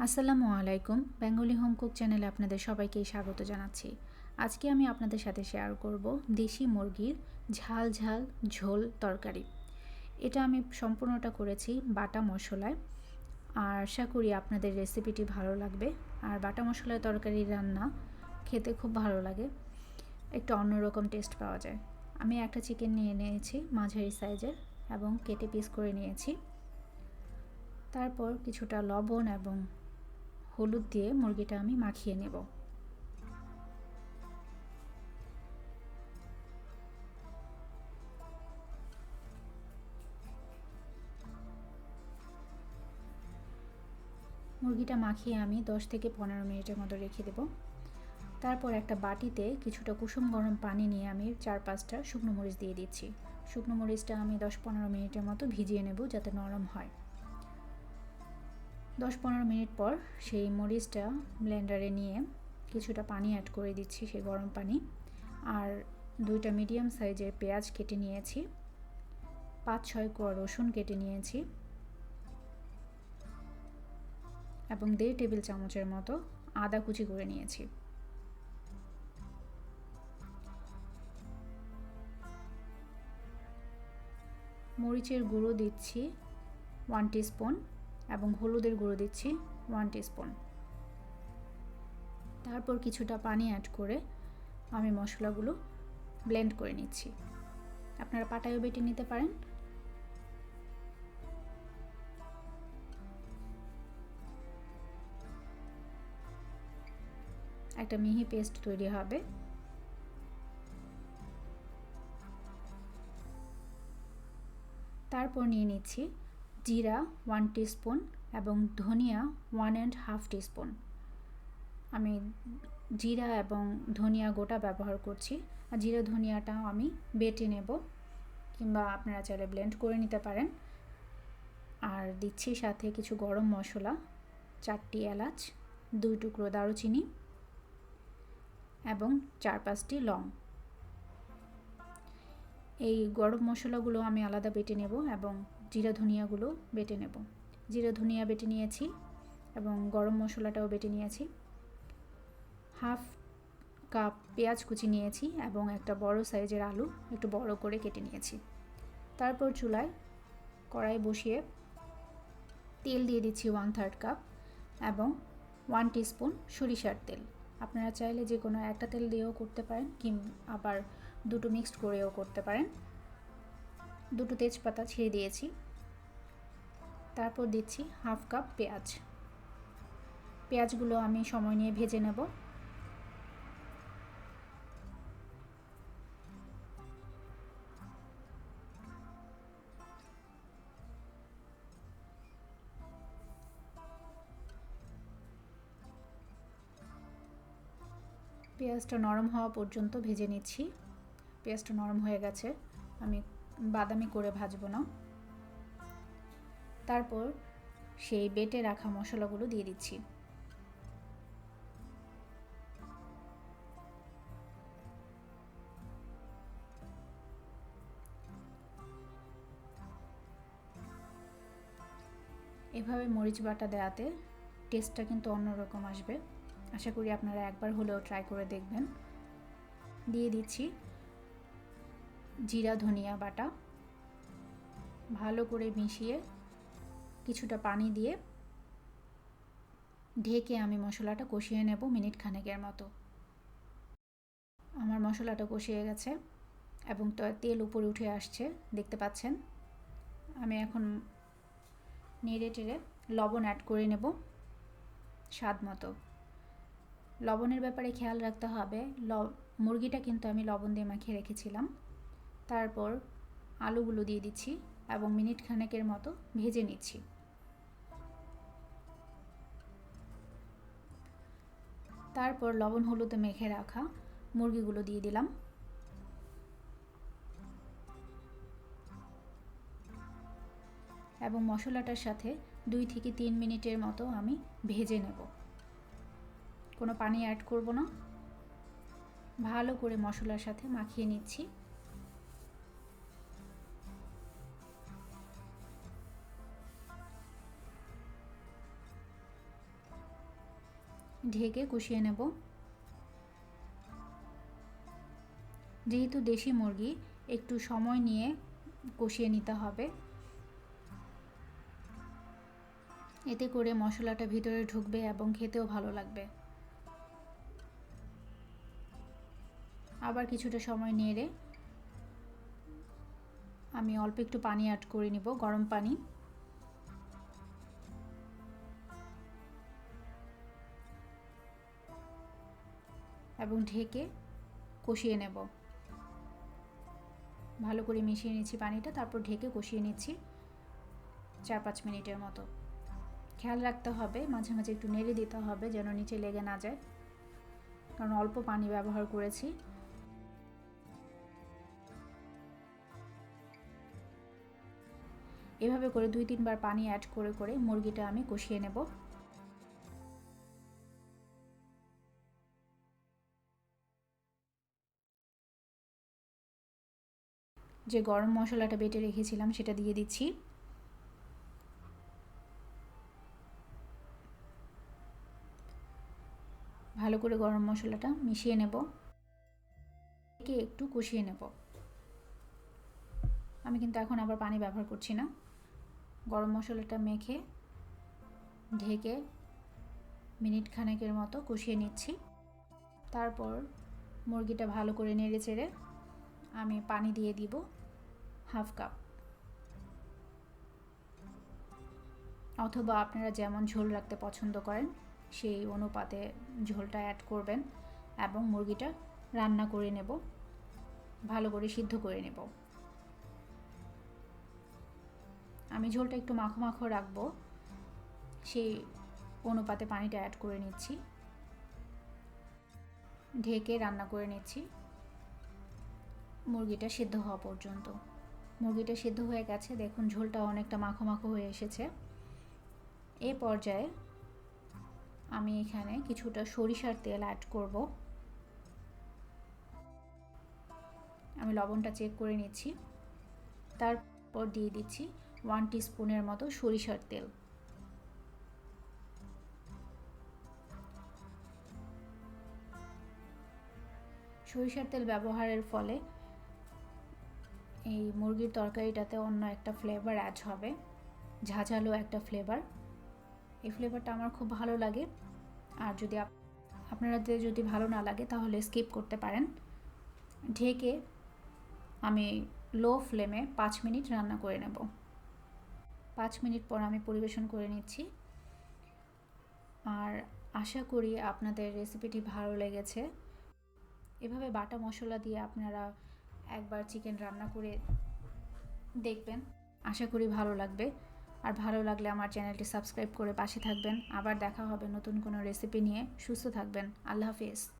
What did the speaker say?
আসসালামু আলাইকুম। Bengali home cook চ্যানেলে আপনাদের সবাইকে স্বাগত জানাচ্ছি। আজকে আমি আপনাদের সাথে শেয়ার করব দেশি মুরগির ঝাল ঝাল ঝোল তরকারি। এটা আমি সম্পূর্ণটা করেছি বাটা মশলায়। আর আশা করি আপনাদের রেসিপিটি ভালো লাগবে। আর বাটা মশলায় তরকারি রান্না খেতে খুব ভালো লাগে, একটু অন্যরকম টেস্ট পাওয়া যায়। আমি একটা চিকেন নিয়ে নিয়েছি মাঝারি সাইজের এবং কেটে পিস করে নিয়েছি। তারপর কিছুটা লবণ এবং হলুদ দিয়ে মুরগিটা আমি মাখিয়ে নেব। মুরগিটা মাখিয়ে আমি 10 থেকে 15 মিনিটের মতো রেখে দেব। তারপর একটা বাটিতে কিছুটা কুসুম গরম পানি নিয়ে আমি 4-5টা শুকনো মরিচ দিয়ে দিচ্ছি। শুকনো মরিচটা আমি 10-15 মিনিটের মতো ভিজিয়ে নেব যাতে নরম হয়। 10-15 মিনিট পর সেই মরিচটা ব্লেন্ডারে নিয়ে কিছুটা পানি অ্যাড করে দিচ্ছি, সেই গরম পানি। আর 2টা মিডিয়াম সাইজের পেঁয়াজ কেটে নিয়েছি, 5-6 কোয়া রসুন কেটে নিয়েছি এবং 1.5 টেবিল চামচের মতো আদা কুচি করে নিয়েছি। মরিচের গুঁড়ো দিচ্ছি 1 টিস্পুন এবং হলুদের গুঁড়ো দিচ্ছি 1 টিস্পুন। তারপর কিছুটা পানি অ্যাড করে আমি মশলাগুলো ব্লেন্ড করে নিচ্ছি। আপনারা পাটায়ও বেটে নিতে পারেন। একটা মিহি পেস্ট তৈরি হবে। তারপর নিয়ে নিচ্ছি জিরা 1 টিস্পুন এবং ধনিয়া 1.5 টিস্পুন। আমি জিরা এবং ধনিয়া গোটা ব্যবহার করছি। আর জিরা ধনিয়াটাও আমি বেটে নেব, কিংবা আপনারা চাইলে ব্লেন্ড করে নিতে পারেন। আর দিচ্ছি সাথে কিছু গরম মশলা, 4টি এলাচ, 2 টুকরো দারুচিনি এবং 4-5টি লং। এই গরম মশলাগুলো আমি আলাদা বেটে নেব এবং জিরা ধনিয়াগুলো বেটে নেব। জিরা ধনিয়া বেটে নিয়েছি এবং গরম মশলাটাও বেটে নিয়েছি। 1/2 কাপ পেঁয়াজ কুচি নিয়েছি এবং একটা বড় সাইজের আলু একটু বড় করে কেটে নিয়েছি। তারপর চুলায় কড়াই বসিয়ে তেল দিয়ে দিচ্ছি 1/3 কাপ এবং 1 টিস্পুন সরিষার তেল। আপনারা চাইলে যে কোনো একটা তেল দিয়েও করতে পারেন, আবার দুটো মিক্সড করেও করতে পারেন। 2টো তেজপাতা ছেড়ে দিয়েছি। তারপর দিচ্ছি 1/2 কাপ পেঁয়াজ। পেঁয়াজগুলো আমি সময় নিয়ে ভেজে নেব। পেঁয়াজটা নরম হওয়া পর্যন্ত ভেজে নিচ্ছি। পেঁয়াজটা নরম হয়ে গেছে, আমি বাদামি করে ভাজবো না। তারপর সেই বেটে রাখা মশলাগুলো দিয়ে দিচ্ছি। এভাবে মরিচ বাটা দেওয়াতে টেস্টটা কিন্তু অন্যরকম আসবে। আশা করি আপনারা একবার হলেও ট্রাই করে দেখবেন। দিয়ে দিচ্ছি জিরা ধনিয়া বাটা, ভালো করে মিশিয়ে কিছুটা পানি দিয়ে ঢেকে আমি মশলাটা কষিয়ে নেব মিনিট খানেকের মতো। আমার মশলাটা কষিয়ে গেছে এবং তেল উপরে উঠে আসছে, দেখতে পাচ্ছেন। আমি এখন নেড়ে টেড়ে লবণ অ্যাড করে নেব স্বাদ মতো। লবণের ব্যাপারে খেয়াল রাখতে হবে, মুরগিটা কিন্তু আমি লবণ দিয়ে মাখিয়ে রেখেছিলাম। তারপর আলুগুলো দিয়ে দিচ্ছি এবং মিনিট খানেকের মতো ভেজে নিচ্ছি। তারপর লবণ হলুদে মেখে রাখা মুরগিগুলো দিয়ে দিলাম এবং মশলাটার সাথে 2 থেকে 3 মিনিটের মতো আমি ভেজে নেব। কোনো পানি অ্যাড করব না। ভালো করে মশলার সাথে মাখিয়ে নিচ্ছি। ঢেকে কষিয়ে নেব। যেহেতু দেশি মুরগি, একটু সময় নিয়ে কষিয়ে নিতে হবে, এতে করে মশলাটা ভিতরে ঢুকবে এবং খেতেও ভালো লাগবে। আবার কিছুটা সময় নেড়ে আমি অল্প একটু পানি অ্যাড করে নিব, গরম পানি। এবং ঢেকে কষিয়ে নেব। ভালো করে মিশিয়ে নিচ্ছি পানিটা, তারপর ঢেকে কষিয়ে নিচ্ছি 4-5 মিনিটের মতো। খেয়াল রাখতে হবে মাঝে মাঝে একটু নেড়ে দিতে হবে যেন নিচে লেগে না যায়, কারণ অল্প পানি ব্যবহার করেছি। এভাবে করে 2-3 বার পানি অ্যাড করে করে মুরগিটা আমি কষিয়ে নেব। যে গরম মশলাটা বেটে রেখেছিলাম সেটা দিয়ে দিচ্ছি। ভালো করে গরম মশলাটা মিশিয়ে নেব, একটু কষিয়ে নেব। আমি কিন্তু এখন আবার পানি ব্যবহার করছি না। গরম মশলাটা মেখে ঢেকে মিনিট খানেকের মতো কষিয়ে নিচ্ছি। তারপর মুরগিটা ভালো করে নেড়ে চেড়ে আমি পানি দিয়ে দিব 1/2 কাপ, অথবা আপনারা যেমন ঝোল রাখতে পছন্দ করেন সেই অনুপাতে ঝোলটা অ্যাড করবেন এবং মুরগিটা রান্না করে নেব, ভালো করে সিদ্ধ করে নেব। আমি ঝোলটা একটু মাখো মাখো রাখবো, সেই অনুপাতে পানিটা অ্যাড করে নিচ্ছি। ঢেকে রান্না করে নিচ্ছি মুরগিটা সিদ্ধ হওয়া পর্যন্ত। মুরগিটা সিদ্ধ হয়ে গেছে, দেখুন ঝোলটা অনেকটা মাখো মাখো হয়ে এসেছে। এই পর্যায়ে আমি এখানে কিছুটা সরিষার তেল অ্যাড করব। আমি লবণটা চেক করে নিচ্ছি, তারপর দিয়ে দিচ্ছি 1 টিস্পুনের মতো সরিষার তেল। সরিষার তেল ব্যবহারের ফলে এই মুরগির তরকারিটাতে অন্য একটা ফ্লেভার অ্যাড হবে, ঝাঁঝালো একটা ফ্লেভার। এই ফ্লেভারটা আমার খুব ভালো লাগে। আর যদি আপনাদের যদি ভালো না লাগে তাহলে স্কিপ করতে পারেন। ঢেকে আমি লো ফ্লেমে 5 মিনিট রান্না করে নেব। 5 মিনিট পর আমি পরিবেশন করে নিচ্ছি। আর আশা করি আপনাদের রেসিপিটি ভালো লেগেছে। এভাবে বাটা মশলা দিয়ে আপনারা একবার চিকেন রান্না করে দেখবেন, আশা করি ভালো লাগবে। আর ভালো লাগলে আমার চ্যানেলটি সাবস্ক্রাইব করে পাশে থাকবেন। আবার দেখা হবে নতুন কোনো রেসিপি নিয়ে। সুস্থ থাকবেন। আল্লাহ হাফেজ।